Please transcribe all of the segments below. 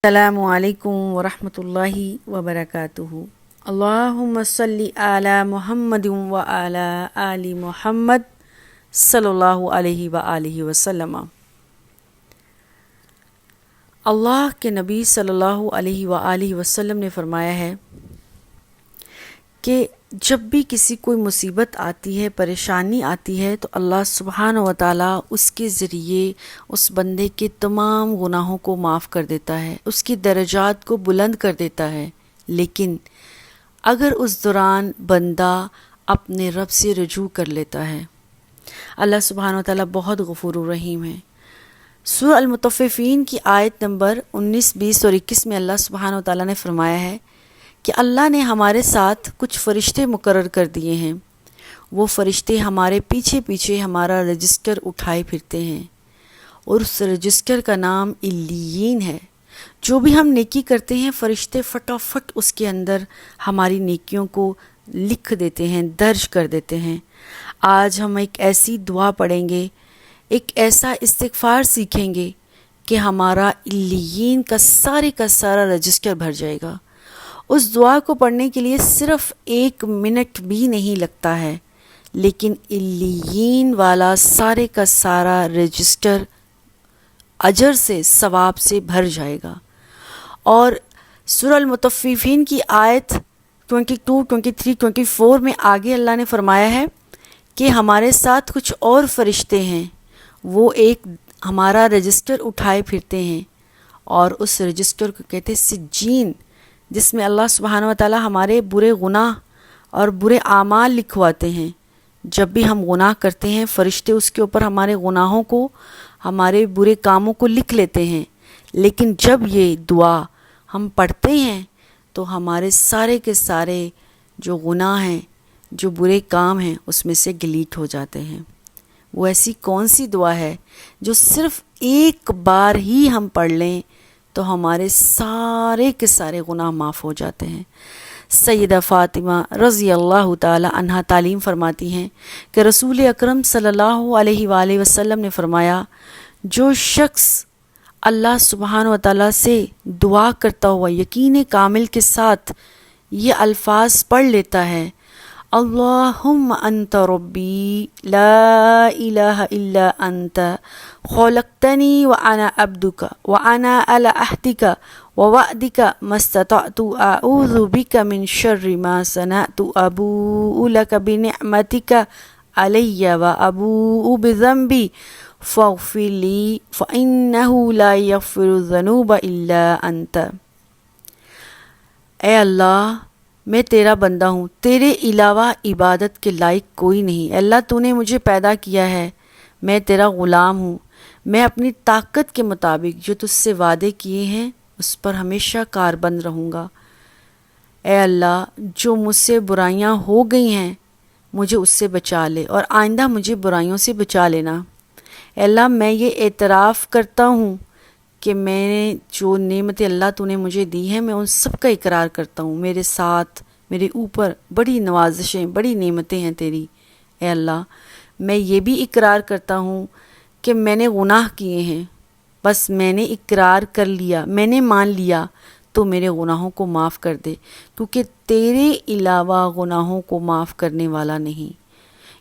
السلام علیکم ورحمۃ اللہ وبرکاتہ۔ اللہم صلی علی محمد وعلی آل محمد صلی اللہ علیہ وآلہ وسلم۔ اللہ کے نبی صلی اللہ علیہ وآلہ وسلم نے فرمایا ہے کہ جب بھی کسی کوئی مصیبت آتی ہے، پریشانی آتی ہے، تو اللہ سبحانہ و تعالیٰ اس کے ذریعے اس بندے کے تمام گناہوں کو معاف کر دیتا ہے، اس کی درجات کو بلند کر دیتا ہے۔ لیکن اگر اس دوران بندہ اپنے رب سے رجوع کر لیتا ہے، اللہ سبحانہ و تعالیٰ بہت غفور الرحیم ہے۔ سورہ المطففین کی آیت نمبر 19، 20 اور 21 میں اللہ سبحانہ و تعالیٰ نے فرمایا ہے کہ اللہ نے ہمارے ساتھ کچھ فرشتے مقرر کر دیے ہیں، وہ فرشتے ہمارے پیچھے پیچھے ہمارا رجسٹر اٹھائے پھرتے ہیں، اور اس رجسٹر کا نام علیین ہے۔ جو بھی ہم نیکی کرتے ہیں، فرشتے فٹافٹ اس کے اندر ہماری نیکیوں کو لکھ دیتے ہیں، درج کر دیتے ہیں۔ آج ہم ایک ایسی دعا پڑھیں گے، ایک ایسا استغفار سیکھیں گے کہ ہمارا علیین کا سارا رجسٹر بھر جائے گا۔ اس دعا کو پڑھنے کے لیے صرف 1 منٹ بھی نہیں لگتا ہے، لیکن علیین والا سارا رجسٹر اجر سے، ثواب سے بھر جائے گا۔ اور سورہ المطففین کی آیت 22، 23، 24 میں آگے اللہ نے فرمایا ہے کہ ہمارے ساتھ کچھ اور فرشتے ہیں، وہ ایک ہمارا رجسٹر اٹھائے پھرتے ہیں، اور اس رجسٹر کو کہتے ہیں سجین، جس میں اللہ سبحانہ و تعالیٰ ہمارے برے گناہ اور برے اعمال لکھواتے ہیں۔ جب بھی ہم گناہ کرتے ہیں، فرشتے اس کے اوپر ہمارے گناہوں کو، ہمارے برے کاموں کو لکھ لیتے ہیں۔ لیکن جب یہ دعا ہم پڑھتے ہیں تو ہمارے سارے کے سارے جو گناہ ہیں، جو برے کام ہیں، اس میں سے ڈیلیٹ ہو جاتے ہیں۔ وہ ایسی کون سی دعا ہے جو صرف ایک بار ہی ہم پڑھ لیں تو ہمارے سارے کے سارے گناہ معاف ہو جاتے ہیں۔ سیدہ فاطمہ رضی اللہ تعالی عنہا تعلیم فرماتی ہیں کہ رسول اکرم صلی اللہ علیہ وآلہ وسلم نے فرمایا، جو شخص اللہ سبحانہ و تعالیٰ سے دعا کرتا ہوا یقین کامل کے ساتھ یہ الفاظ پڑھ لیتا ہے، اللہم انت ربی لا الہ الا انت خلقتنی وانا عبدک وانا علی عہدک ووعدک ما استطعت اعوذ بک من شر ما صنعت ابوء لک بنعمتک علی وابوء بذنبی فاغفر لی فانہ لا یغفر الذنوب الا انت۔ اے اللہ، میں تیرا بندہ ہوں، تیرے علاوہ عبادت کے لائق کوئی نہیں۔ اللہ تو نے مجھے پیدا کیا ہے، میں تیرا غلام ہوں، میں اپنی طاقت کے مطابق جو تجھ سے وعدے کیے ہیں اس پر ہمیشہ کاربند رہوں گا۔ اے اللہ، جو مجھ سے برائیاں ہو گئی ہیں مجھے اس سے بچا لے، اور آئندہ مجھے برائیوں سے بچا لینا۔ اے اللہ، میں یہ اعتراف کرتا ہوں کہ میں نے جو نعمتیں اللہ تو نے مجھے دی ہیں، میں ان سب کا اقرار کرتا ہوں، میرے ساتھ، میرے اوپر بڑی نوازشیں، بڑی نعمتیں ہیں تیری۔ اے اللہ، میں یہ بھی اقرار کرتا ہوں کہ میں نے گناہ کیے ہیں، بس میں نے اقرار کر لیا، میں نے مان لیا، تو میرے گناہوں کو معاف کر دے، کیونکہ تیرے علاوہ گناہوں کو معاف کرنے والا نہیں۔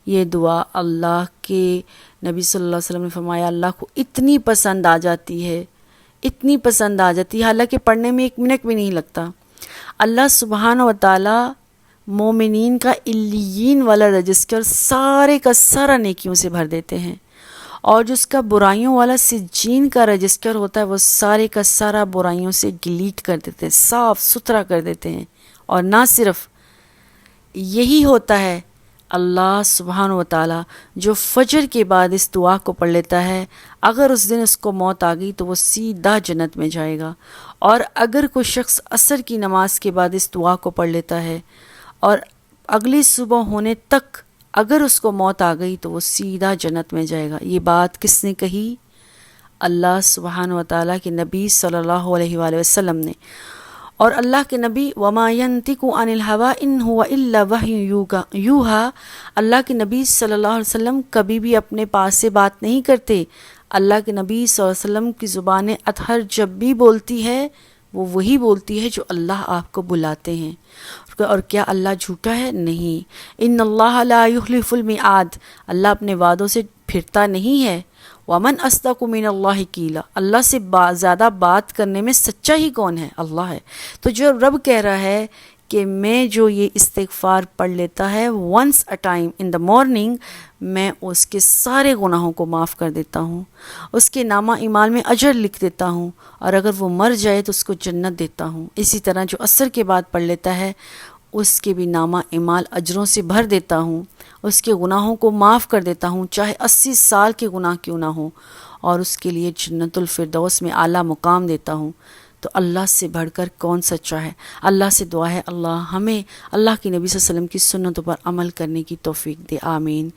یہ دعا اللہ کے نبی صلی اللہ علیہ وسلم نے فرمایا اللہ کو اتنی پسند آ جاتی ہے، اتنی پسند آ جاتی ہے، حالانکہ پڑھنے میں 1 منٹ بھی نہیں لگتا۔ اللہ سبحانہ و تعالیٰ مومنین کا علیین والا رجسٹر سارے کا سارا نیکیوں سے بھر دیتے ہیں، اور جو اس کا برائیوں والا سجین کا رجسٹر ہوتا ہے وہ سارے کا سارا برائیوں سے ڈیلیٹ کر دیتے ہیں، صاف ستھرا کر دیتے ہیں۔ اور نہ صرف یہی ہوتا ہے، اللہ سبحانہ و تعالیٰ جو فجر کے بعد اس دعا کو پڑھ لیتا ہے، اگر اس دن اس کو موت آ گئی تو وہ سیدھا جنت میں جائے گا، اور اگر کوئی شخص عصر کی نماز کے بعد اس دعا کو پڑھ لیتا ہے اور اگلی صبح ہونے تک اگر اس کو موت آ گئی تو وہ سیدھا جنت میں جائے گا۔ یہ بات کس نے کہی؟ اللہ سبحانہ و تعالیٰ کے نبی صلی اللہ علیہ وآلہ وسلم نے۔ اور اللہ کے نبی وما ينطق عن الهوى ان هو الا وحی یوحی، اللہ کے نبی صلی اللہ علیہ وسلم کبھی بھی اپنے پاس سے بات نہیں کرتے، اللہ کے نبی صلی اللہ علیہ وسلم کی زبان اطہر جب بھی بولتی ہے وہ وہی بولتی ہے جو اللہ آپ کو بلاتے ہیں. اور کیا اللہ جھوٹا ہے؟ نہیں. ان اللہ لا یخلف المیعاد، اللہ اپنے وعدوں سے پھرتا نہیں ہے. ومن اصدق من اللہ قیلا، اللہ سے زیادہ بات کرنے میں سچا ہی کون ہے؟ اللہ ہے. تو جو رب کہہ رہا ہے کہ میں جو یہ استغفار پڑھ لیتا ہے once a time in the morning, میں اس کے سارے گناہوں کو معاف کر دیتا ہوں، اس کے نامہ اعمال میں اجر لکھ دیتا ہوں، اور اگر وہ مر جائے تو اس کو جنت دیتا ہوں. اسی طرح جو عصر کے بعد پڑھ لیتا ہے اس کے بھی نامہ اعمال اجروں سے بھر دیتا ہوں، اس کے گناہوں کو معاف کر دیتا ہوں، چاہے 80 سال کے گناہ کیوں نہ ہوں، اور اس کے لیے جنت الفردوس میں اعلیٰ مقام دیتا ہوں. تو اللہ سے بڑھ کر کون سچا ہے؟ اللہ سے دعا ہے اللہ ہمیں اللہ کے نبی صلی اللہ علیہ وسلم کی سنتوں پر عمل کرنے کی توفیق دے. آمین.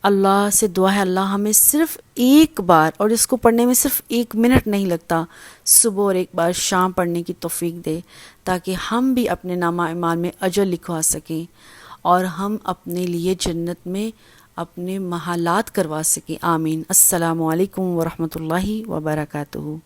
اللہ سے دعا ہے اللہ ہمیں صرف ایک بار، اور اس کو پڑھنے میں صرف 1 منٹ نہیں لگتا، صبح اور ایک بار شام پڑھنے کی توفیق دے، تاکہ ہم بھی اپنے نامہ اعمال میں اجر لکھوا سکیں اور ہم اپنے لیے جنت میں اپنے محلات کروا سکیں. آمین. السلام علیکم ورحمۃ اللہ وبرکاتہ.